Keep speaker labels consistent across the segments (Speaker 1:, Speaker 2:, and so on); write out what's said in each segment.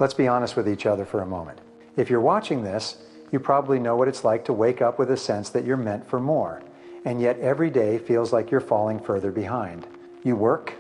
Speaker 1: Let's be honest with each other for a moment. If you're watching this, you probably know what it's like to wake up with a sense that you're meant for more, and yet every day feels like you're falling further behind. You work,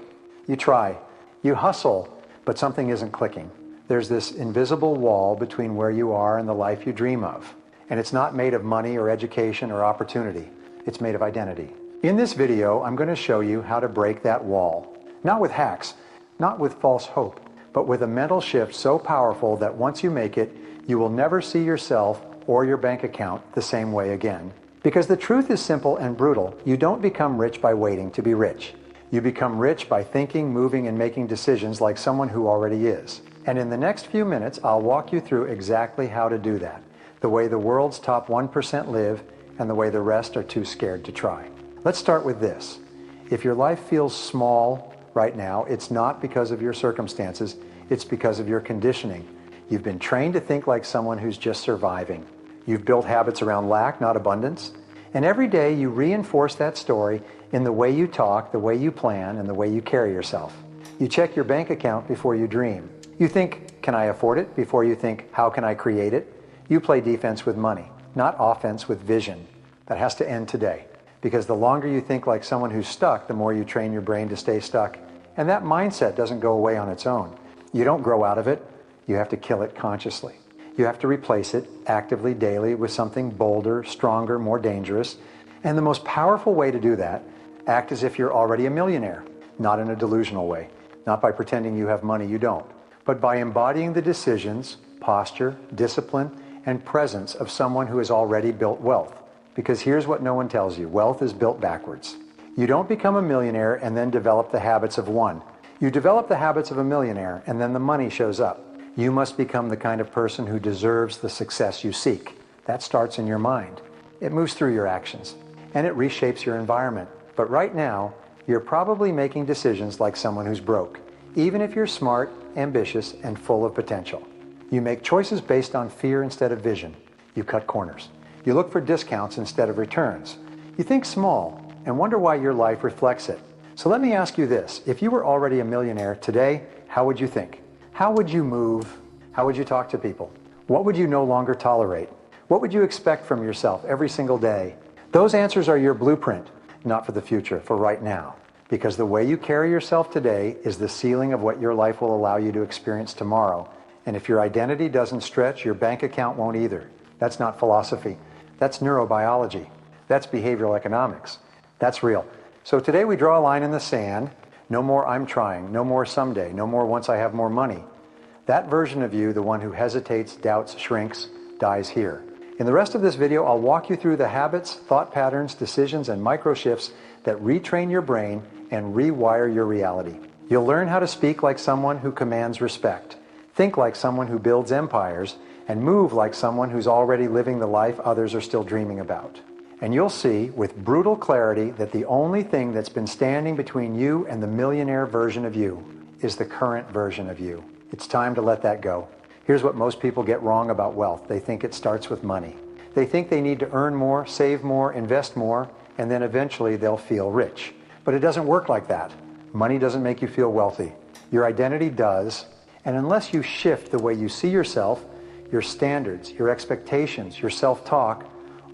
Speaker 1: you try, you hustle, but something isn't clicking. There's this invisible wall between where you are and the life you dream of. And it's not made of money or education or opportunity. It's made of identity. In this video, I'm going to show you how to break that wall. Not with hacks, not with false hope, but with a mental shift so powerful that once you make it, you will never see yourself or your bank account the same way again. Because the truth is simple and brutal. You don't become rich by waiting to be rich. You become rich by thinking, moving, and making decisions like someone who already is. And in the next few minutes, I'll walk you through exactly how to do that. The way the world's top 1% live and the way the rest are too scared to try. Let's start with this. If your life feels small right now, it's not because of your circumstances, it's because of your conditioning. You've been trained to think like someone who's just surviving. You've built habits around lack, not abundance. And every day you reinforce that story in the way you talk, the way you plan, and the way you carry yourself. You check your bank account before you dream. You think, can I afford it? Before you think, how can I create it? You play defense with money, not offense with vision. That has to end today. Because the longer you think like someone who's stuck, the more you train your brain to stay stuck. And that mindset doesn't go away on its own. You don't grow out of it. You have to kill it consciously. You have to replace it actively, daily, with something bolder, stronger, more dangerous. And the most powerful way to do that, act as if you're already a millionaire. Not in a delusional way. Not by pretending you have money you don't. But by embodying the decisions, posture, discipline, and presence of someone who has already built wealth. Because here's what no one tells you. Wealth is built backwards. You don't become a millionaire and then develop the habits of one. You develop the habits of a millionaire and then the money shows up. You must become the kind of person who deserves the success you seek. That starts in your mind. It moves through your actions and it reshapes your environment. But right now, you're probably making decisions like someone who's broke, even if you're smart, ambitious, and full of potential. You make choices based on fear instead of vision. You cut corners. You look for discounts instead of returns. You think small and wonder why your life reflects it. So let me ask you this. If you were already a millionaire today, how would you think? How would you move? How would you talk to people? What would you no longer tolerate? What would you expect from yourself every single day? Those answers are your blueprint, not for the future, for right now. Because the way you carry yourself today is the ceiling of what your life will allow you to experience tomorrow. And if your identity doesn't stretch, your bank account won't either. That's not philosophy. That's neurobiology. That's behavioral economics. That's real. So today we draw a line in the sand. No more I'm trying. No more someday. No more once I have more money. That version of you, the one who hesitates, doubts, shrinks, dies here. In the rest of this video, I'll walk you through the habits, thought patterns, decisions, and micro shifts that retrain your brain and rewire your reality. You'll learn how to speak like someone who commands respect, think like someone who builds empires, and move like someone who's already living the life others are still dreaming about. And you'll see with brutal clarity that the only thing that's been standing between you and the millionaire version of you is the current version of you. It's time to let that go. Here's what most people get wrong about wealth. They think it starts with money. They think they need to earn more, save more, invest more, and then eventually they'll feel rich. But it doesn't work like that. Money doesn't make you feel wealthy. Your identity does. And unless you shift the way you see yourself, your standards, your expectations, your self-talk,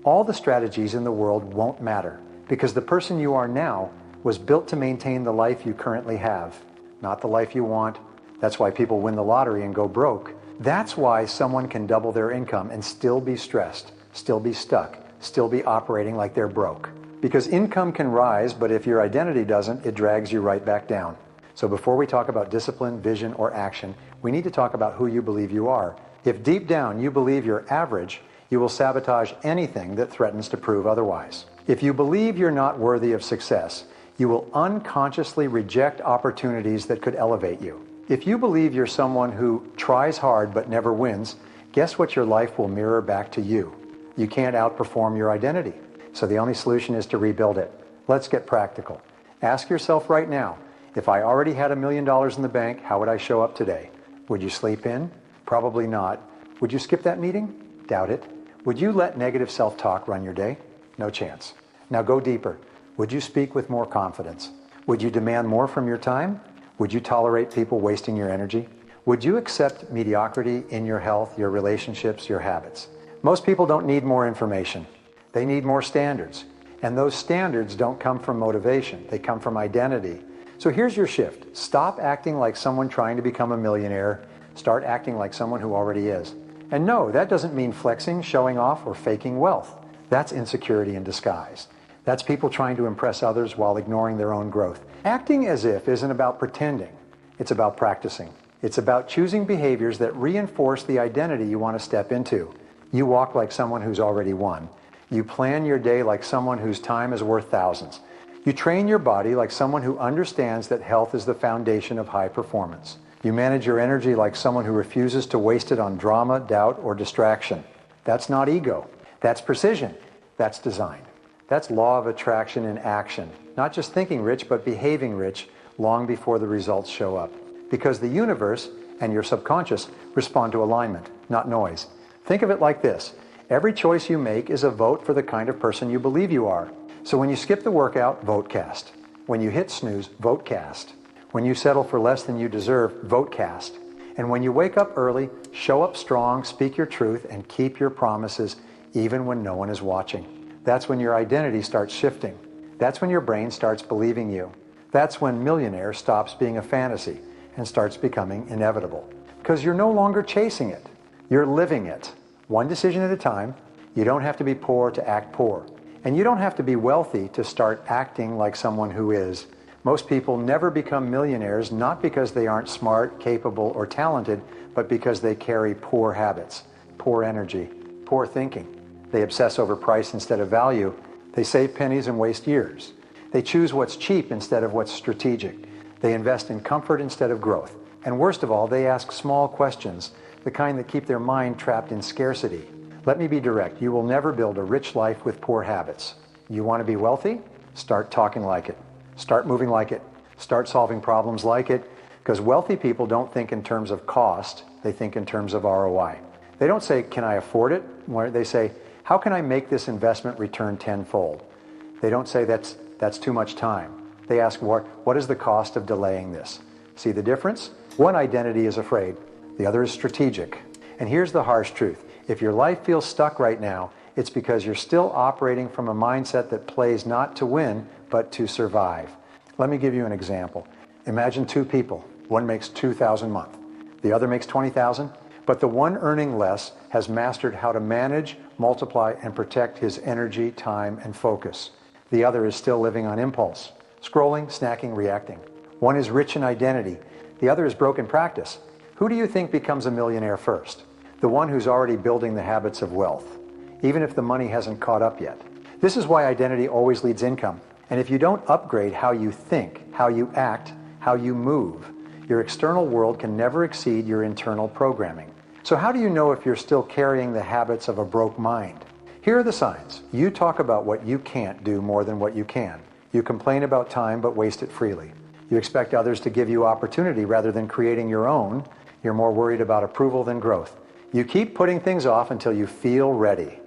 Speaker 1: all the strategies in the world won't matter. Because the person you are now was built to maintain the life you currently have, not the life you want. That's why people win the lottery and go broke. That's why someone can double their income and still be stressed, still be stuck, still be operating like they're broke. Because income can rise, but if your identity doesn't, it drags you right back down. So before we talk about discipline, vision, or action, we need to talk about who you believe you are. If deep down you believe you're average, you will sabotage anything that threatens to prove otherwise. If you believe you're not worthy of success, you will unconsciously reject opportunities that could elevate you. If you believe you're someone who tries hard but never wins, guess what your life will mirror back to you? You can't outperform your identity. So the only solution is to rebuild it. Let's get practical. Ask yourself right now, if I already had $1 million in the bank, how would I show up today? Would you sleep in? Probably not. Would you skip that meeting? Doubt it. Would you let negative self-talk run your day? No chance. Now go deeper. Would you speak with more confidence? Would you demand more from your time? Would you tolerate people wasting your energy? Would you accept mediocrity in your health, your relationships, your habits? Most people don't need more information. They need more standards. And those standards don't come from motivation. They come from identity. So here's your shift. Stop acting like someone trying to become a millionaire. Start acting like someone who already is. And no, that doesn't mean flexing, showing off, or faking wealth. That's insecurity in disguise. That's people trying to impress others while ignoring their own growth. Acting as if isn't about pretending. It's about practicing. It's about choosing behaviors that reinforce the identity you want to step into. You walk like someone who's already won. You plan your day like someone whose time is worth thousands. You train your body like someone who understands that health is the foundation of high performance. You manage your energy like someone who refuses to waste it on drama, doubt, or distraction. That's not ego. That's precision. That's design. That's law of attraction in action. Not just thinking rich, but behaving rich long before the results show up. Because the universe and your subconscious respond to alignment, not noise. Think of it like this. Every choice you make is a vote for the kind of person you believe you are. So when you skip the workout, vote cast. When you hit snooze, vote cast. When you settle for less than you deserve, vote cast. And when you wake up early, show up strong, speak your truth, and keep your promises even when no one is watching. That's when your identity starts shifting. That's when your brain starts believing you. That's when Millionaire stops being a fantasy and starts becoming inevitable. Because you're no longer chasing it. You're living it. One decision at a time. You don't have to be poor to act poor. And you don't have to be wealthy to start acting like someone who is. Most people never become millionaires not because they aren't smart, capable, or talented, but because they carry poor habits, poor energy, poor thinking. They obsess over price instead of value. They save pennies and waste years. They choose what's cheap instead of what's strategic. They invest in comfort instead of growth. And worst of all, they ask small questions, the kind that keep their mind trapped in scarcity. Let me be direct. You will never build a rich life with poor habits. You want to be wealthy? Start talking like it. Start moving like it. Start solving problems like it. Because wealthy people don't think in terms of cost. They think in terms of ROI. They don't say, can I afford it? They say, how can I make this investment return tenfold? They don't say that's too much time. They ask, what is the cost of delaying this? See the difference? One identity is afraid. The other is strategic. And here's the harsh truth. If your life feels stuck right now, it's because you're still operating from a mindset that plays not to win, but to survive. Let me give you an example. Imagine two people. One makes $2,000 a month. The other makes $20,000. But the one earning less has mastered how to manage, multiply, and protect his energy, time, and focus. The other is still living on impulse. Scrolling, snacking, reacting. One is rich in identity. The other is broke in practice. Who do you think becomes a millionaire first? The one who's already building the habits of wealth, even if the money hasn't caught up yet. This is why identity always leads income. And if you don't upgrade how you think, how you act, how you move, your external world can never exceed your internal programming. So how do you know if you're still carrying the habits of a broke mind? Here are the signs. You talk about what you can't do more than what you can. You complain about time but waste it freely. You expect others to give you opportunity rather than creating your own. You're more worried about approval than growth. You keep putting things off until you feel ready.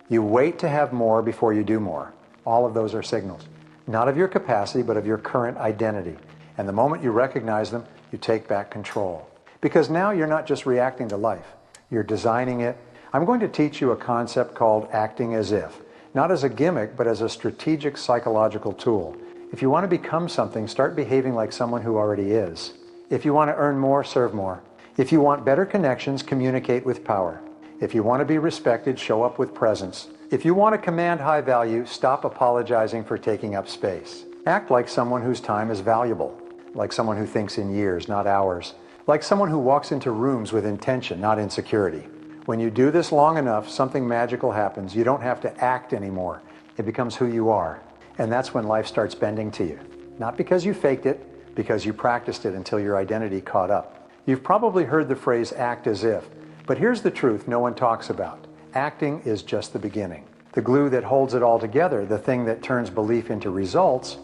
Speaker 1: You wait to have more before you do more. All of those are signals, not of your capacity, but of your current identity. And the moment you recognize them, you take back control. Because now you're not just reacting to life, you're designing it. I'm going to teach you a concept called acting as if, not as a gimmick, but as a strategic psychological tool. If you want to become something, start behaving like someone who already is. If you want to earn more, serve more. If you want better connections, communicate with power. If you want to be respected, show up with presence. If you want to command high value, stop apologizing for taking up space. Act like someone whose time is valuable, like someone who thinks in years, not hours, like someone who walks into rooms with intention, not insecurity. When you do this long enough, something magical happens. You don't have to act anymore. It becomes who you are. And that's when life starts bending to you. Not because you faked it, because you practiced it until your identity caught up. You've probably heard the phrase act as if, but here's the truth no one talks about. Acting is just the beginning. The glue that holds it all together, the thing that turns belief into results,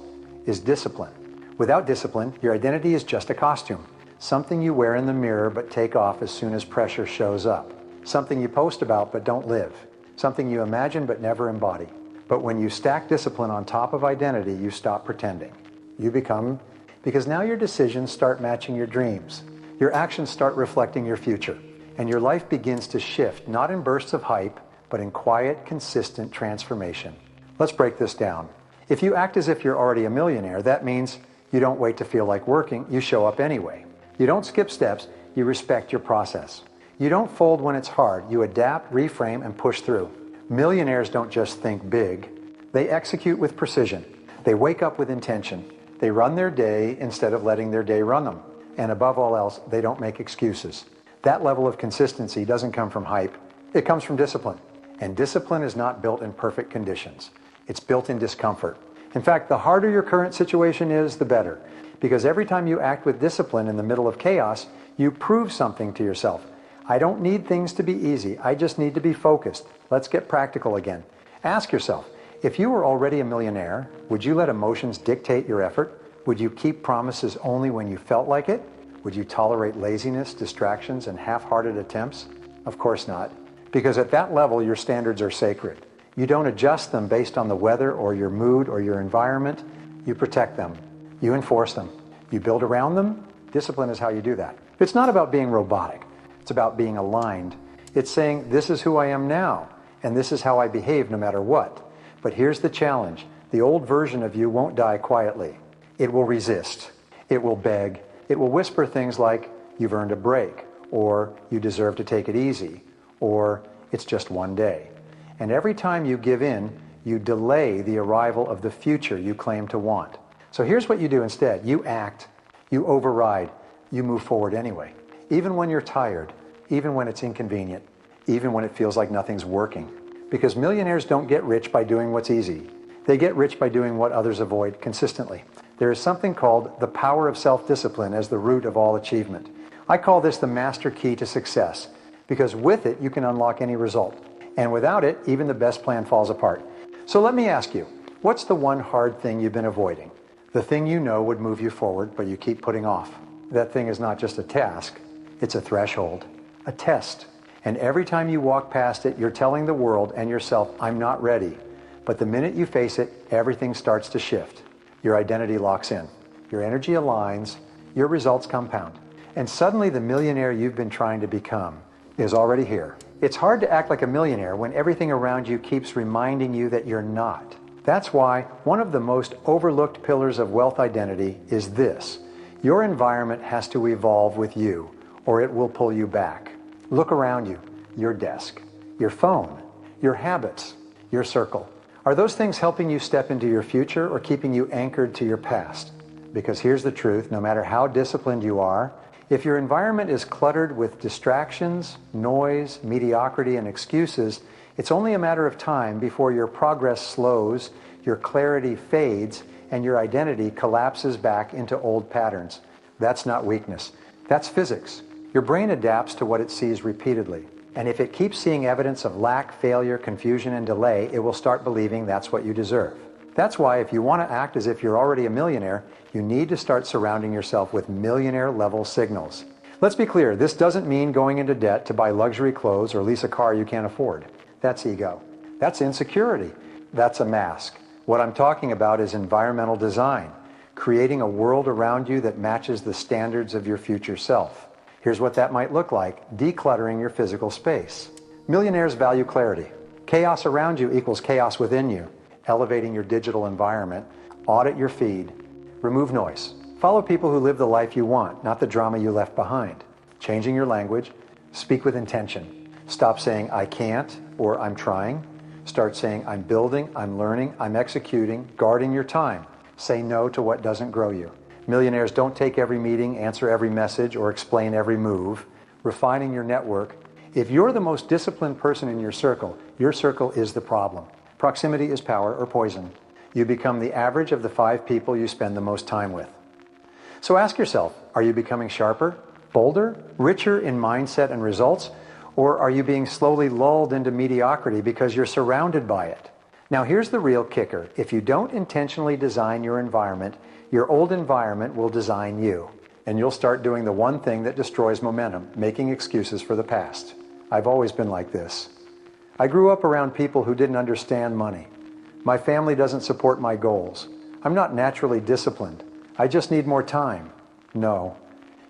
Speaker 1: is discipline. Without discipline, your identity is just a costume. Something you wear in the mirror but take off as soon as pressure shows up. Something you post about but don't live. Something you imagine but never embody. But when you stack discipline on top of identity, you stop pretending. You become, because now your decisions start matching your dreams. your actions start reflecting your future, and your life begins to shift, not in bursts of hype, but in quiet, consistent transformation. Let's break this down. If you act as if you're already a millionaire, that means you don't wait to feel like working, you show up anyway. You don't skip steps, you respect your process. You don't fold when it's hard, you adapt, reframe, and push through. Millionaires don't just think big, they execute with precision. They wake up with intention. They run their day instead of letting their day run them. And above all else, they don't make excuses. That level of consistency doesn't come from hype, it comes from discipline. And discipline is not built in perfect conditions. It's built in discomfort. In fact, the harder your current situation is, the better. Because every time you act with discipline in the middle of chaos, you prove something to yourself. I don't need things to be easy, I just need to be focused. Let's get practical again. Ask yourself, if you were already a millionaire, would you let emotions dictate your effort? Would you keep promises only when you felt like it? Would you tolerate laziness, distractions, and half-hearted attempts? Of course not. Because at that level, your standards are sacred. You don't adjust them based on the weather or your mood or your environment. You protect them. You enforce them. You build around them. Discipline is how you do that. It's not about being robotic. It's about being aligned. It's saying, this is who I am now, and this is how I behave no matter what. But here's the challenge. The old version of you won't die quietly. It will resist. It will beg. It will whisper things like, you've earned a break, or you deserve to take it easy, or it's just one day. And every time you give in, you delay the arrival of the future you claim to want. So here's what you do instead. You act, you override, you move forward anyway. Even when you're tired, even when it's inconvenient, even when it feels like nothing's working. Because millionaires don't get rich by doing what's easy. They get rich by doing what others avoid consistently. There is something called the power of self-discipline as the root of all achievement. I call this the master key to success, because with it, you can unlock any result. And without it, even the best plan falls apart. So let me ask you, what's the one hard thing you've been avoiding? The thing you know would move you forward, but you keep putting off. That thing is not just a task, it's a threshold, a test. And every time you walk past it, you're telling the world and yourself, I'm not ready. But the minute you face it, everything starts to shift. Your identity locks in. Your energy aligns. Your results compound. And suddenly the millionaire you've been trying to become is already here. It's hard to act like a millionaire when everything around you keeps reminding you that you're not. That's why one of the most overlooked pillars of wealth identity is this. Your environment has to evolve with you, or it will pull you back. Look around you, your desk, your phone, your habits, your circle. Are those things helping you step into your future or keeping you anchored to your past? Because here's the truth, no matter how disciplined you are, if your environment is cluttered with distractions, noise, mediocrity, and excuses, it's only a matter of time before your progress slows, your clarity fades, and your identity collapses back into old patterns. That's not weakness. That's physics. Your brain adapts to what it sees repeatedly. And if it keeps seeing evidence of lack, failure, confusion, and delay, it will start believing that's what you deserve. That's why if you want to act as if you're already a millionaire, you need to start surrounding yourself with millionaire-level signals. Let's be clear, this doesn't mean going into debt to buy luxury clothes or lease a car you can't afford. That's ego. That's insecurity. That's a mask. What I'm talking about is environmental design, creating a world around you that matches the standards of your future self. Here's what that might look like: decluttering your physical space. Millionaires value clarity. Chaos around you equals chaos within you. Elevating your digital environment, audit your feed, remove noise. Follow people who live the life you want, not the drama you left behind. Changing your language, speak with intention. Stop saying I can't or I'm trying. Start saying I'm building, I'm learning, I'm executing, guarding your time. Say no to what doesn't grow you. Millionaires don't take every meeting, answer every message, or explain every move. Refining your network. If you're the most disciplined person in your circle is the problem. Proximity is power or poison. You become the average of the 5 people you spend the most time with. So ask yourself, are you becoming sharper, bolder, richer in mindset and results? Or are you being slowly lulled into mediocrity because you're surrounded by it? Now here's the real kicker. If you don't intentionally design your environment, your old environment will design you. And you'll start doing the one thing that destroys momentum, making excuses for the past. I've always been like this. I grew up around people who didn't understand money. My family doesn't support my goals. I'm not naturally disciplined. I just need more time. No.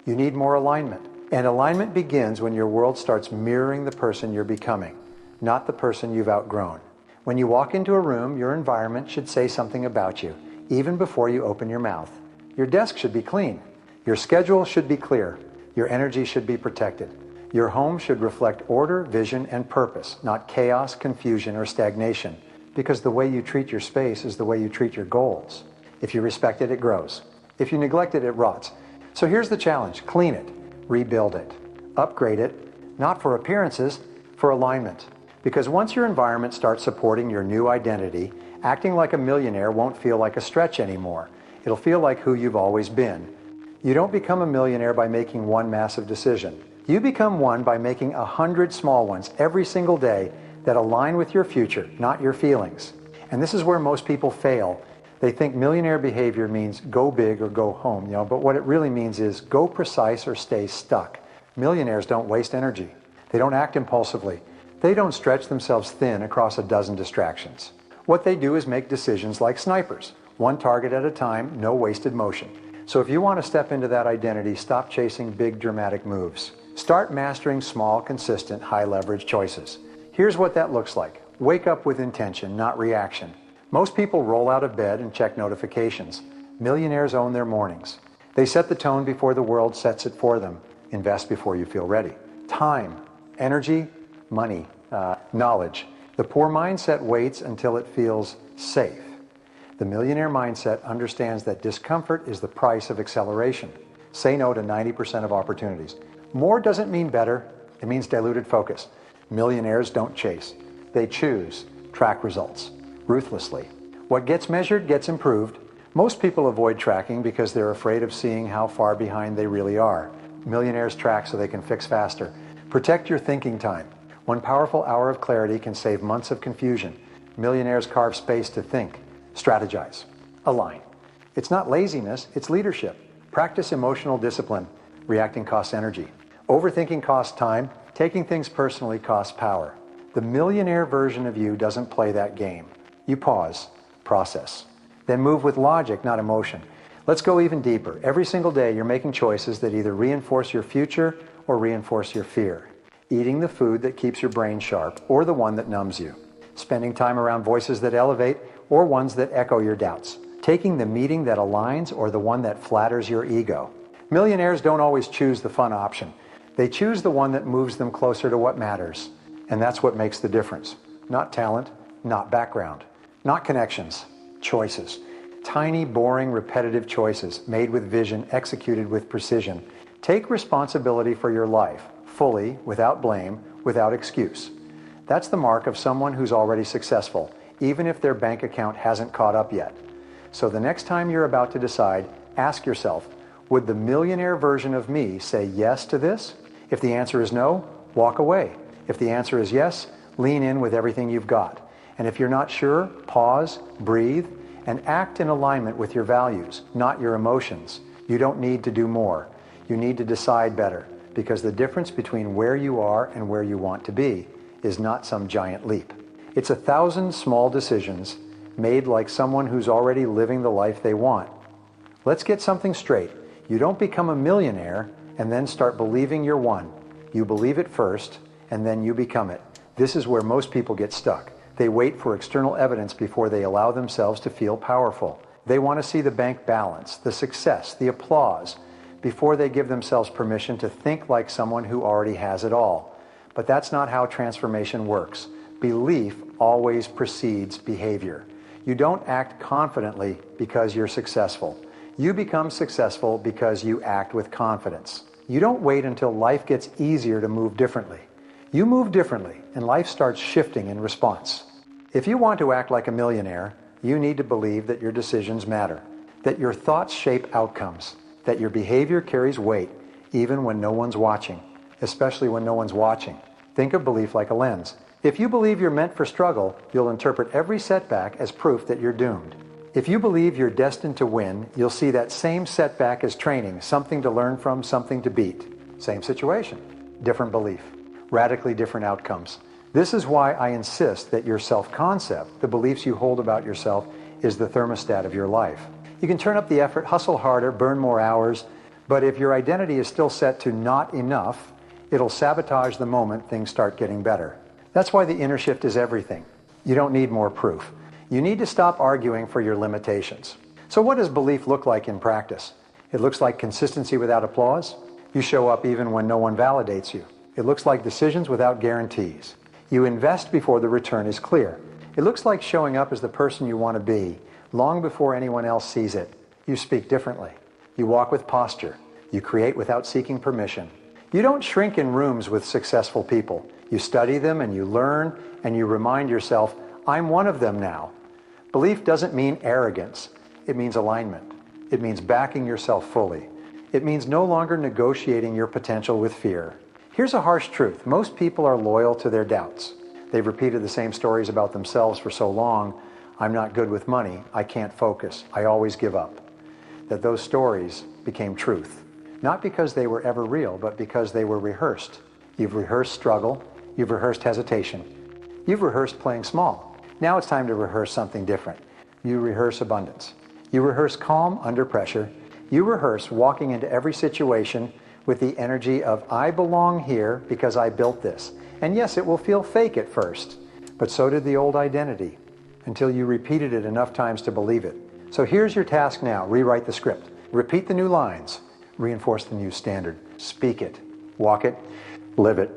Speaker 1: You need more alignment. And alignment begins when your world starts mirroring the person you're becoming, not the person you've outgrown. When you walk into a room, your environment should say something about you, even before you open your mouth. Your desk should be clean. Your schedule should be clear. Your energy should be protected. Your home should reflect order, vision, and purpose, not chaos, confusion, or stagnation, because the way you treat your space is the way you treat your goals. If you respect it, it grows. If you neglect it, it rots. So here's the challenge. Clean it, rebuild it, upgrade it, not for appearances, for alignment. Because once your environment starts supporting your new identity, acting like a millionaire won't feel like a stretch anymore. It'll feel like who you've always been. You don't become a millionaire by making one massive decision. You become one by making 100 small ones every single day that align with your future, not your feelings. And this is where most people fail. They think millionaire behavior means go big or go home, but what it really means is go precise or stay stuck. Millionaires don't waste energy. They don't act impulsively. They don't stretch themselves thin across a dozen distractions. What they do is make decisions like snipers, one target at a time, no wasted motion. So if you want to step into that identity, stop chasing big dramatic moves. Start mastering small, consistent, high leverage choices. Here's what that looks like. Wake up with intention, not reaction. Most people roll out of bed and check notifications. Millionaires own their mornings. They set the tone before the world sets it for them. Invest before you feel ready. Time, energy, money, knowledge. The poor mindset waits until it feels safe. The millionaire mindset understands that discomfort is the price of acceleration. Say no to 90% of opportunities. More doesn't mean better, it means diluted focus. Millionaires don't chase. They choose, track results, ruthlessly. What gets measured gets improved. Most people avoid tracking because they're afraid of seeing how far behind they really are. Millionaires track so they can fix faster. Protect your thinking time. One powerful hour of clarity can save months of confusion. Millionaires carve space to think, strategize, align. It's not laziness, it's leadership. Practice emotional discipline. Reacting costs energy. Overthinking costs time. Taking things personally costs power. The millionaire version of you doesn't play that game. You pause, process, then move with logic, not emotion. Let's go even deeper. Every single day you're making choices that either reinforce your future or reinforce your fear. Eating the food that keeps your brain sharp or the one that numbs you. Spending time around voices that elevate or ones that echo your doubts. Taking the meeting that aligns or the one that flatters your ego. Millionaires don't always choose the fun option. They choose the one that moves them closer to what matters. And that's what makes the difference. Not talent, not background, not connections, choices. Tiny, boring, repetitive choices made with vision, executed with precision. Take responsibility for your life, fully, without blame, without excuse. That's the mark of someone who's already successful, even if their bank account hasn't caught up yet. So the next time you're about to decide, ask yourself, would the millionaire version of me say yes to this? If the answer is no, walk away. If the answer is yes, lean in with everything you've got. And if you're not sure, pause, breathe, and act in alignment with your values, not your emotions. You don't need to do more. You need to decide better, because the difference between where you are and where you want to be is not some giant leap. It's 1,000 small decisions made like someone who's already living the life they want. Let's get something straight. You don't become a millionaire and then start believing you're one. You believe it first, and then you become it. This is where most people get stuck. They wait for external evidence before they allow themselves to feel powerful. They want to see the bank balance, the success, the applause, before they give themselves permission to think like someone who already has it all. But that's not how transformation works. Belief always precedes behavior. You don't act confidently because you're successful. You become successful because you act with confidence. You don't wait until life gets easier to move differently. You move differently, and life starts shifting in response. If you want to act like a millionaire, you need to believe that your decisions matter, that your thoughts shape outcomes, that your behavior carries weight, even when no one's watching, especially when no one's watching. Think of belief like a lens. If you believe you're meant for struggle, you'll interpret every setback as proof that you're doomed. If you believe you're destined to win, you'll see that same setback as training, something to learn from, something to beat. Same situation, different belief, radically different outcomes. This is why I insist that your self-concept, the beliefs you hold about yourself, is the thermostat of your life. You can turn up the effort, hustle harder, burn more hours, But if your identity is still set to not enough, it'll sabotage the moment things start getting better. That's why the inner shift is everything. You don't need more proof. You need to stop arguing for your limitations. So what does belief look like in practice? It looks like consistency without applause. You show up even when no one validates you. It looks like decisions without guarantees. You invest before the return is clear. It looks like showing up as the person you want to be, long before anyone else sees it. You speak differently. You walk with posture. You create without seeking permission. You don't shrink in rooms with successful people. You study them and you learn and you remind yourself, I'm one of them now. Belief doesn't mean arrogance. It means alignment. It means backing yourself fully. It means no longer negotiating your potential with fear. Here's a harsh truth. Most people are loyal to their doubts. They've repeated the same stories about themselves for so long. I'm not good with money. I can't focus. I always give up. That those stories became truth. Not because they were ever real, but because they were rehearsed. You've rehearsed struggle. You've rehearsed hesitation. You've rehearsed playing small. Now it's time to rehearse something different. You rehearse abundance. You rehearse calm under pressure. You rehearse walking into every situation with the energy of, I belong here because I built this. And yes, it will feel fake at first, but so did the old identity, until you repeated it enough times to believe it. So here's your task now. Rewrite the script. Repeat the new lines. Reinforce the new standard. Speak it. Walk it. Live it.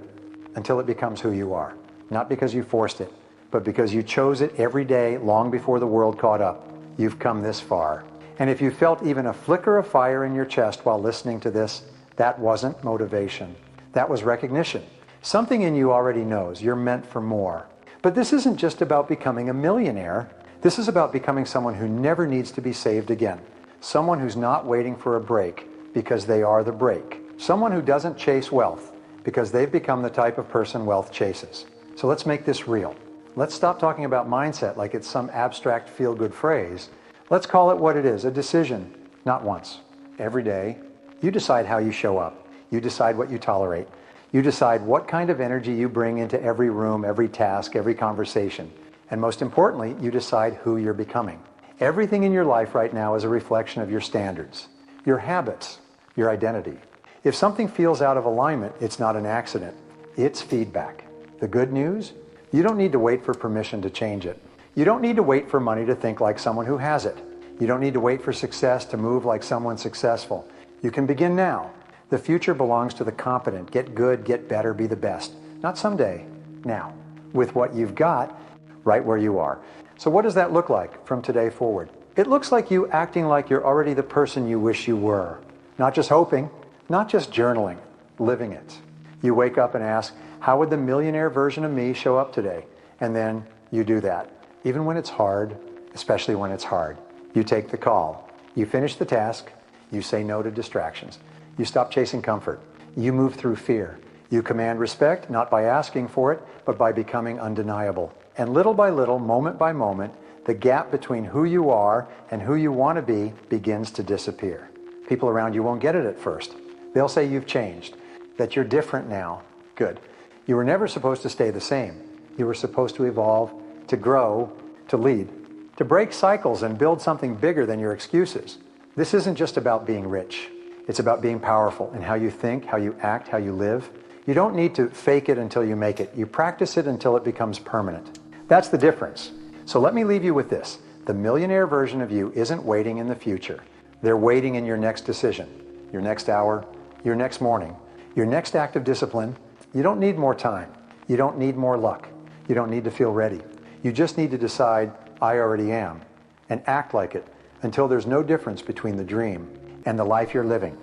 Speaker 1: Until it becomes who you are. Not because you forced it, but because you chose it every day long before the world caught up. You've come this far. And if you felt even a flicker of fire in your chest while listening to this, that wasn't motivation. That was recognition. Something in you already knows you're meant for more. But this isn't just about becoming a millionaire. This is about becoming someone who never needs to be saved again. Someone who's not waiting for a break because they are the break. Someone who doesn't chase wealth because they've become the type of person wealth chases. So let's make this real. Let's stop talking about mindset like it's some abstract feel-good phrase. Let's call it what it is, a decision, not once. Every day, you decide how you show up. You decide what you tolerate. You decide what kind of energy you bring into every room, every task, every conversation. And most importantly, you decide who you're becoming. Everything in your life right now is a reflection of your standards, your habits, your identity. If something feels out of alignment, it's not an accident. It's feedback. The good news? You don't need to wait for permission to change it. You don't need to wait for money to think like someone who has it. You don't need to wait for success to move like someone successful. You can begin now. The future belongs to the competent. Get good, get better, be the best. Not someday, now. With what you've got, right where you are. So what does that look like from today forward? It looks like you acting like you're already the person you wish you were. Not just hoping, not just journaling, living it. You wake up and ask, how would the millionaire version of me show up today? And then you do that. Even when it's hard, especially when it's hard. You take the call. You finish the task. You say no to distractions. You stop chasing comfort. You move through fear. You command respect, not by asking for it, but by becoming undeniable. And little by little, moment by moment, the gap between who you are and who you want to be begins to disappear. People around you won't get it at first. They'll say you've changed, that you're different now. Good. You were never supposed to stay the same. You were supposed to evolve, to grow, to lead, to break cycles and build something bigger than your excuses. This isn't just about being rich. It's about being powerful in how you think, how you act, how you live. You don't need to fake it until you make it. You practice it until it becomes permanent. That's the difference. So let me leave you with this. The millionaire version of you isn't waiting in the future. They're waiting in your next decision, your next hour, your next morning, your next act of discipline. You don't need more time. You don't need more luck. You don't need to feel ready. You just need to decide, I already am, and act like it until there's no difference between the dream and the life you're living.